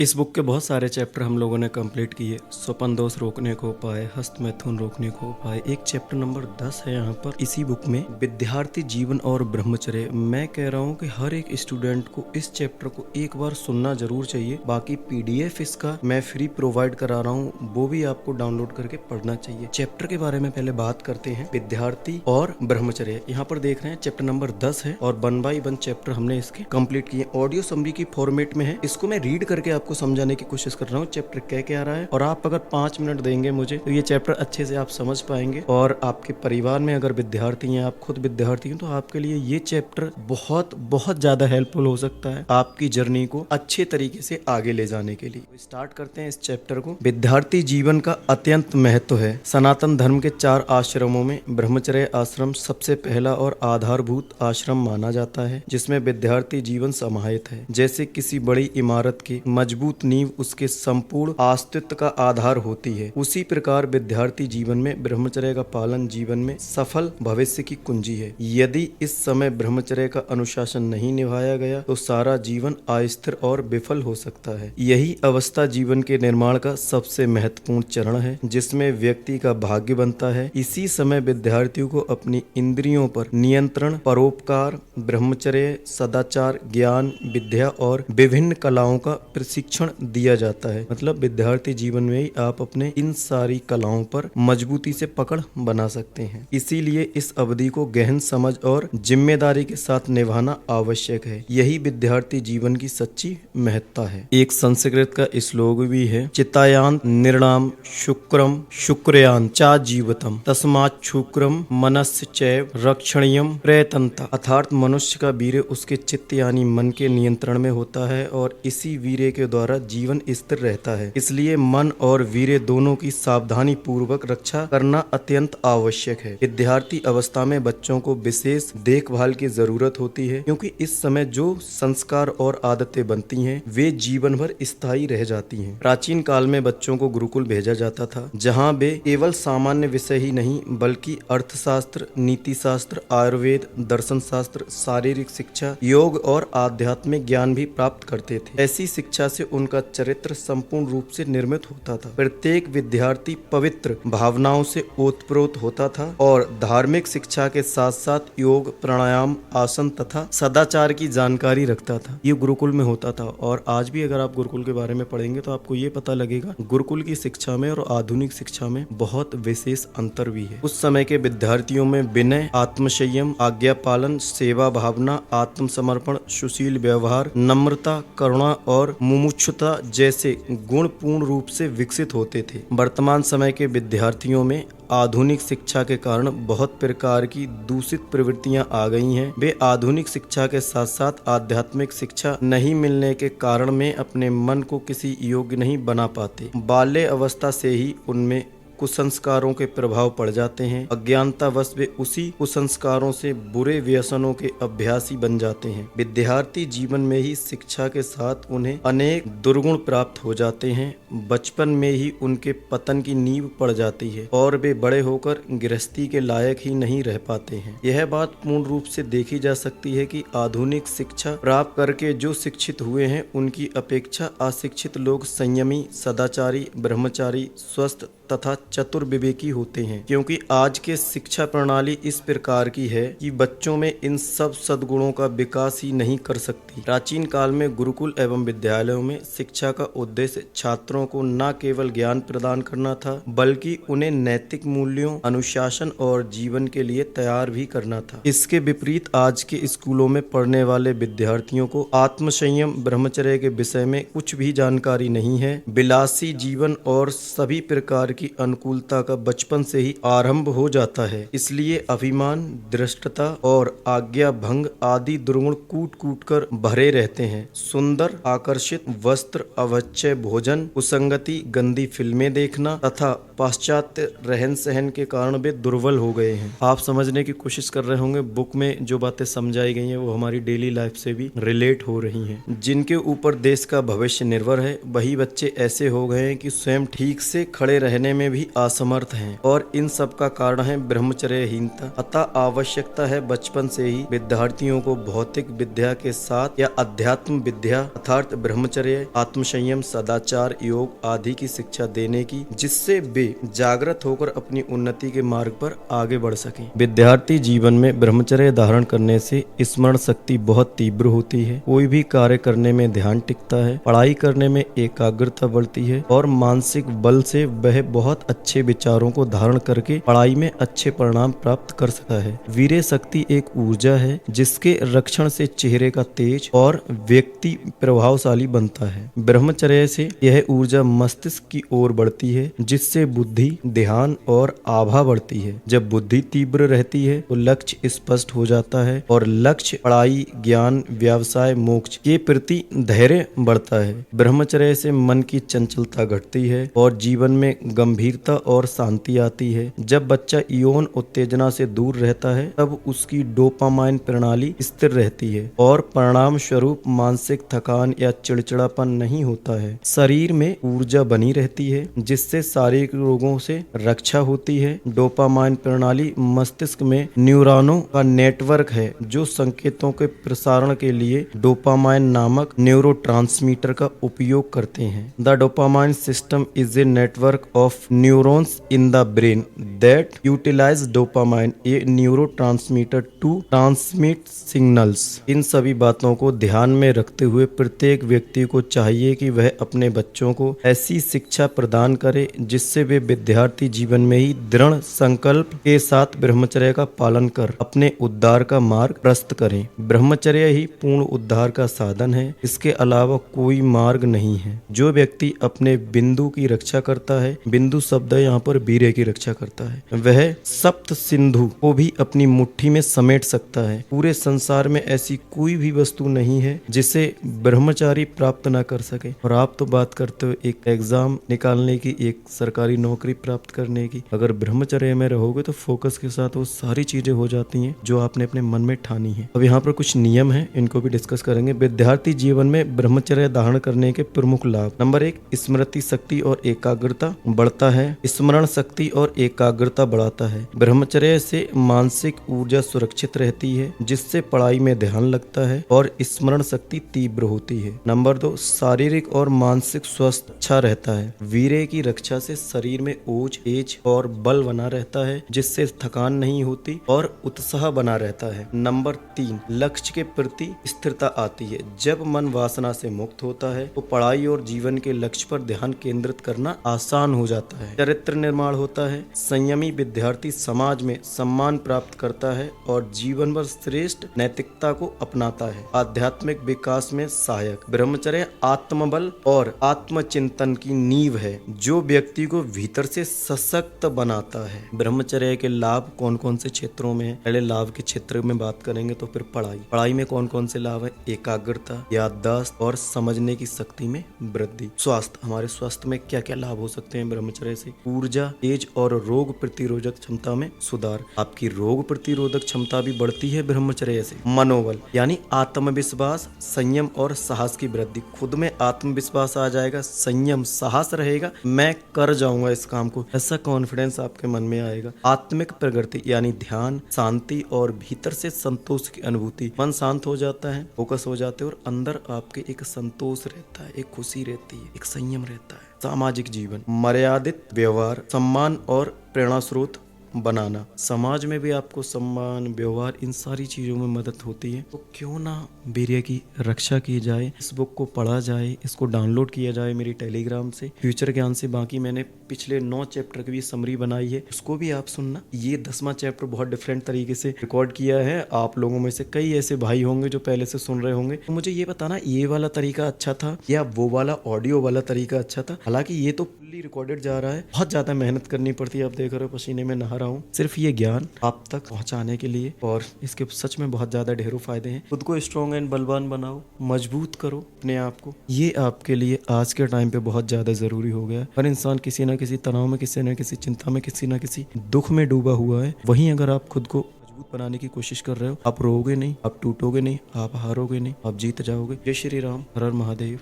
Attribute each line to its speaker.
Speaker 1: इस बुक के बहुत सारे चैप्टर हम लोगों ने कंप्लीट किए। स्वपन दोष रोकने को उपाय, हस्त मैथुन रोकने को उपाय। एक चैप्टर नंबर 10 है यहाँ पर इसी बुक में, विद्यार्थी जीवन और ब्रह्मचर्य। मैं कह रहा हूँ कि हर एक स्टूडेंट को इस चैप्टर को एक बार सुनना जरूर चाहिए। बाकी पीडीएफ इसका मैं फ्री प्रोवाइड करा रहा हूँ, वो भी आपको डाउनलोड करके पढ़ना चाहिए। चैप्टर के बारे में पहले बात करते हैं, विद्यार्थी और ब्रह्मचर्य। यहाँ पर देख रहे हैं चैप्टर नंबर 10 है और 1 बाय 1 चैप्टर हमने इसके कंप्लीट किए। ऑडियो समरी की फॉर्मेट में है, इसको मैं रीड करके आपको समझाने की कोशिश कर रहा हूँ चैप्टर कह के आ रहा है। और आप अगर 5 मिनट देंगे मुझे तो ये चैप्टर अच्छे से आप समझ पाएंगे। और आपके परिवार में अगर विद्यार्थी हैं, आप खुद विद्यार्थी हैं, तो आपके लिए ये चैप्टर बहुत बहुत ज्यादा हेल्पफुल हो सकता है आपकी जर्नी को अच्छे तरीके से आगे ले जाने के लिए। स्टार्ट करते हैं इस चैप्टर को। विद्यार्थी जीवन का अत्यंत महत्व है। सनातन धर्म के 4 आश्रमों में ब्रह्मचर्य आश्रम सबसे पहला और आधारभूत आश्रम माना जाता है, जिसमें विद्यार्थी जीवन समाहित है। जैसे किसी बड़ी इमारत की मजबूत नींव उसके संपूर्ण अस्तित्व का आधार होती है, उसी प्रकार विद्यार्थी जीवन में ब्रह्मचर्य का पालन जीवन में सफल भविष्य की कुंजी है। यदि इस समय ब्रह्मचर्य का अनुशासन नहीं निभाया गया तो सारा जीवन अस्थिर और विफल हो सकता है। यही अवस्था जीवन के निर्माण का सबसे महत्वपूर्ण चरण है, जिसमें व्यक्ति का भाग्य बनता है। इसी समय विद्यार्थियों को अपनी इंद्रियों पर नियंत्रण, परोपकार, ब्रह्मचर्य, सदाचार, ज्ञान, विद्या और विभिन्न कलाओं का प्रशिक्षण दिया जाता है। मतलब विद्यार्थी जीवन में ही आप अपने इन सारी कलाओं पर मजबूती से पकड़ बना सकते हैं। इसीलिए इस अवधि को गहन समझ और जिम्मेदारी के साथ निभाना आवश्यक है। यही विद्यार्थी जीवन की सच्ची महत्ता है। एक संस्कृत का श्लोक भी है, चित्तायान्त निर्णाम शुक्रम शुक्रयान चा जीवतम तस्मात् शुक्रम मनस्य चैव रक्षणीयम प्रयतनता। अर्थात मनुष्य का वीर्य उसके चित्त यानी मन के नियंत्रण में होता है और इसी वीर्य के द्वारा जीवन स्थिर रहता है। इसलिए मन और वीर्य दोनों की सावधानी पूर्वक रक्षा करना अत्यंत आवश्यक है। विद्यार्थी अवस्था में बच्चों को विशेष देखभाल की जरूरत होती है, क्योंकि इस समय जो संस्कार और आदतें बनती हैं वे जीवन भर स्थायी रह जाती हैं। प्राचीन काल में बच्चों को गुरुकुल भेजा जाता था, जहाँ वे केवल सामान्य विषय ही नहीं बल्कि अर्थशास्त्र, नीति शास्त्र, आयुर्वेद, दर्शन शास्त्र, शारीरिक शिक्षा, योग और आध्यात्मिक ज्ञान भी प्राप्त करते थे। ऐसी शिक्षा से उनका चरित्र संपूर्ण रूप से निर्मित होता था। प्रत्येक विद्यार्थी पवित्र भावनाओं से ओतप्रोत होता था और धार्मिक शिक्षा के साथ साथ योग, प्राणायाम, आसन तथा सदाचार की जानकारी रखता था। ये गुरुकुल में होता था। और आज भी अगर आप गुरुकुल के बारे में पढ़ेंगे तो आपको ये पता लगेगा गुरुकुल की शिक्षा में और आधुनिक शिक्षा में बहुत विशेष अंतर भी है। उस समय के विद्यार्थियों में विनय, आत्मसंयम, आज्ञा पालन, सेवा भावना, आत्मसमर्पण, सुशील व्यवहार, नम्रता, करुणा और मुमुक्षुता जैसे गुण पूर्ण रूप से विकसित होते थे। वर्तमान समय के विद्यार्थियों में आधुनिक शिक्षा के कारण बहुत प्रकार की दूषित प्रवृत्तियां आ गई हैं। वे आधुनिक शिक्षा के साथ साथ आध्यात्मिक शिक्षा नहीं मिलने के कारण में अपने मन को किसी योग्य नहीं बना पाते। बाल्य अवस्था से ही उनमें कुसंस्कारों के प्रभाव पड़ जाते हैं। अज्ञानतावश वे उसी कुसंस्कारों से बुरे व्यसनों के अभ्यासी बन जाते हैं। विद्यार्थी जीवन में ही शिक्षा के साथ उन्हें अनेक दुर्गुण प्राप्त हो जाते हैं। बचपन में ही उनके पतन की नींव पड़ जाती है और वे बड़े होकर गृहस्थी के लायक ही नहीं रह पाते हैं। यह बात पूर्ण रूप से देखी जा सकती है कि आधुनिक शिक्षा प्राप्त करके जो शिक्षित हुए हैं उनकी अपेक्षा अशिक्षित लोग संयमी, सदाचारी, ब्रह्मचारी, स्वस्थ तथा चतुर विवेकी होते हैं, क्योंकि आज के शिक्षा प्रणाली इस प्रकार की है कि बच्चों में इन सब सद्गुणों का विकास ही नहीं कर सकती। प्राचीन काल में गुरुकुल एवं विद्यालयों में शिक्षा का उद्देश्य छात्रों को न केवल ज्ञान प्रदान करना था बल्कि उन्हें नैतिक मूल्यों, अनुशासन और जीवन के लिए तैयार भी करना था। इसके विपरीत आज के स्कूलों में पढ़ने वाले विद्यार्थियों को आत्मसंयम, ब्रह्मचर्य के विषय में कुछ भी जानकारी नहीं है। विलासी जीवन और सभी प्रकार की अनुकूलता का बचपन से ही आरंभ हो जाता है। इसलिए अभिमान, धृष्टता और आज्ञा भंग आदि दुर्गुण कूट कूट कर भरे रहते हैं। सुंदर आकर्षित वस्त्र, अवच्छय भोजन, कुसंगति, गंदी फिल्में देखना तथा पाश्चात्य रहन सहन के कारण वे दुर्बल हो गए हैं। आप समझने की कोशिश कर रहे होंगे बुक में जो बातें समझाई गई हैं वो हमारी डेली लाइफ से भी रिलेट हो रही हैं। जिनके ऊपर देश का भविष्य निर्भर है वही बच्चे ऐसे हो गए हैं कि स्वयं ठीक से खड़े रहने सहने में भी असमर्थ हैं और इन सब का कारण है ब्रह्मचर्यहीनता। अतः आवश्यकता है बचपन से ही विद्यार्थियों को भौतिक विद्या के साथ या अध्यात्म विद्या अर्थात ब्रह्मचर्य, आत्मसंयम, सदाचार, योग आदि की शिक्षा देने की, जिससे वे जागृत होकर अपनी उन्नति के मार्ग पर आगे बढ़ सकें। विद्यार्थी जीवन में ब्रह्मचर्य धारण करने से स्मरण शक्ति बहुत तीव्र होती है, कोई भी कार्य करने में ध्यान टिकता है, पढ़ाई करने में एकाग्रता बढ़ती है और मानसिक बल से वह बहुत अच्छे विचारों को धारण करके पढ़ाई में अच्छे परिणाम प्राप्त कर सकता है। वीर्य शक्ति एक ऊर्जा है जिसके रक्षण से चेहरे का तेज और व्यक्ति प्रभावशाली बनता है। ब्रह्मचर्य से यह ऊर्जा मस्तिष्क की ओर बढ़ती है जिससे बुद्धि, ध्यान और आभा बढ़ती है। जब बुद्धि तीव्र रहती है तो लक्ष्य स्पष्ट हो जाता है और लक्ष्य, पढ़ाई, ज्ञान, व्यवसाय, मोक्ष के प्रति धैर्य बढ़ता है। ब्रह्मचर्य से मन की चंचलता घटती है और जीवन में गंभीरता और शांति आती है। जब बच्चा यौन उत्तेजना से दूर रहता है तब उसकी डोपामाइन प्रणाली स्थिर रहती है और परिणाम स्वरूप मानसिक थकान या चिड़चिड़ापन नहीं होता है। शरीर में ऊर्जा बनी रहती है जिससे शारीरिक रोगों से रक्षा होती है। डोपामाइन प्रणाली मस्तिष्क में न्यूरॉनों का नेटवर्क है जो संकेतों के प्रसारण के लिए डोपामाइन नामक न्यूरोट्रांसमीटर का उपयोग करते हैं। The dopamine system is a network of neurons in the brain that utilise dopamine a neurotransmitter to transmit signals. इन सभी बातों को ध्यान में रखते हुए प्रत्येक व्यक्ति को चाहिए कि वह अपने बच्चों को ऐसी शिक्षा प्रदान करे जिससे वे विद्यार्थी जीवन में ही दृढ़ संकल्प के साथ ब्रह्मचर्य का पालन कर अपने उद्धार का मार्ग प्रशस्त करें। ब्रह्मचर्य ही पूर्ण उद्धार का साधन है, इसके अलावा कोई मार्ग नहीं है। जो व्यक्ति अपने बिंदु की रक्षा करता है, बिंदु शब्द यहाँ पर वीर्य की रक्षा करता है, वह सप्त सिंधु को भी अपनी मुट्ठी में समेट सकता है। पूरे संसार में ऐसी कोई भी वस्तु नहीं है जिसे ब्रह्मचारी प्राप्त न कर सके। और आप तो बात करते हो एक एग्जाम निकालने की, एक सरकारी नौकरी प्राप्त करने की। अगर ब्रह्मचर्य में रहोगे तो फोकस के साथ वो सारी चीजें हो जाती हैं जो आपने अपने मन में ठानी है। अब यहाँ पर कुछ नियम है, इनको भी डिस्कस करेंगे। विद्यार्थी जीवन में ब्रह्मचर्य धारण करने के प्रमुख लाभ। नंबर 1, स्मृति शक्ति और एकाग्रता बढ़ता है। स्मरण शक्ति और एकाग्रता बढ़ाता है। ब्रह्मचर्य से मानसिक ऊर्जा सुरक्षित रहती है जिससे पढ़ाई में ध्यान लगता है और स्मरण शक्ति तीव्र होती है। नंबर 2, शारीरिक और मानसिक स्वास्थ्य अच्छा रहता है। वीर्य की रक्षा से शरीर में ओज, तेज और बल बना रहता है जिससे थकान नहीं होती और उत्साह बना रहता है। नंबर 3, लक्ष्य के प्रति स्थिरता आती है। जब मन वासना से मुक्त होता है तो पढ़ाई और जीवन के लक्ष्य पर ध्यान केंद्रित करना आसान हो जाता है। चरित्र निर्माण होता है। संयमी विद्यार्थी समाज में सम्मान प्राप्त करता है और जीवन भर श्रेष्ठ नैतिकता को अपनाता है। आध्यात्मिक विकास में सहायक। ब्रह्मचर्य आत्मबल और आत्मचिंतन की नींव है जो व्यक्ति को भीतर से सशक्त बनाता है। ब्रह्मचर्य के लाभ कौन कौन से क्षेत्रों में है? पहले लाभ के क्षेत्र में बात करेंगे तो फिर पढ़ाई में कौन कौन से लाभ है? एकाग्रता, याददाश्त और समझने की शक्ति में वृद्धि। स्वास्थ्य, हमारे स्वास्थ्य में क्या क्या लाभ हो सकते हैं ब्रह्मचर्य से? ऊर्जा, तेज और रोग प्रतिरोधक क्षमता में सुधार। आपकी रोग प्रतिरोधक क्षमता भी बढ़ती है ब्रह्मचर्य से। मनोबल यानी आत्मविश्वास, संयम और साहस की वृद्धि। खुद में आत्मविश्वास आ जाएगा, संयम, साहस रहेगा, मैं कर जाऊंगा इस काम को, ऐसा कॉन्फिडेंस आपके मन में आएगा। आत्मिक प्रगति यानी ध्यान, शांति और भीतर से संतोष की अनुभूति। मन शांत हो जाता है, फोकस हो जाते हैं और अंदर आपके एक संतोष रहता है, एक खुशी रहती है, एक संयम रहता है। सामाजिक जीवन, मर्यादित व्यवहार, सम्मान और प्रेरणा स्रोत बनाना। समाज में भी आपको सम्मान, व्यवहार, इन सारी चीजों में मदद होती है। तो क्यों ना वीर्य की रक्षा की जाए, इस बुक को पढ़ा जाए, इसको डाउनलोड किया जाए मेरी टेलीग्राम से, फ्यूचर ज्ञान से। बाकी मैंने पिछले 9 चैप्टर की भी समरी बनाई है, उसको भी आप सुनना। ये 10वां चैप्टर बहुत डिफरेंट तरीके से रिकॉर्ड किया है। आप लोगों में से कई ऐसे भाई होंगे जो पहले से सुन रहे होंगे, तो मुझे ये बताना ये वाला तरीका अच्छा था या वो वाला ऑडियो वाला तरीका अच्छा था। हालांकि ये तो फुल्ली रिकॉर्डेड जा रहा है, बहुत ज्यादा मेहनत करनी पड़ती है। आप देख रहे हो पसीने में नहा रहा हूँ सिर्फ ये ज्ञान आप तक पहुंचाने के लिए, और इसके सच में बहुत ज्यादा ढेरों फायदे हैं। खुद को स्ट्रॉन्ग एंड बलवान बनाओ, मजबूत करो अपने आप को। ये आपके लिए आज के टाइम पे बहुत ज्यादा जरूरी हो गया है। हर इंसान किसी न किसी तनाव में, किसी न किसी चिंता में, किसी न किसी दुख में डूबा हुआ है। वहीं अगर आप खुद को मजबूत बनाने की कोशिश कर रहे हो, आप रोओगे नहीं, आप टूटोगे नहीं, आप हारोगे नहीं, आप जीत जाओगे। जय श्री राम, हर हर महादेव।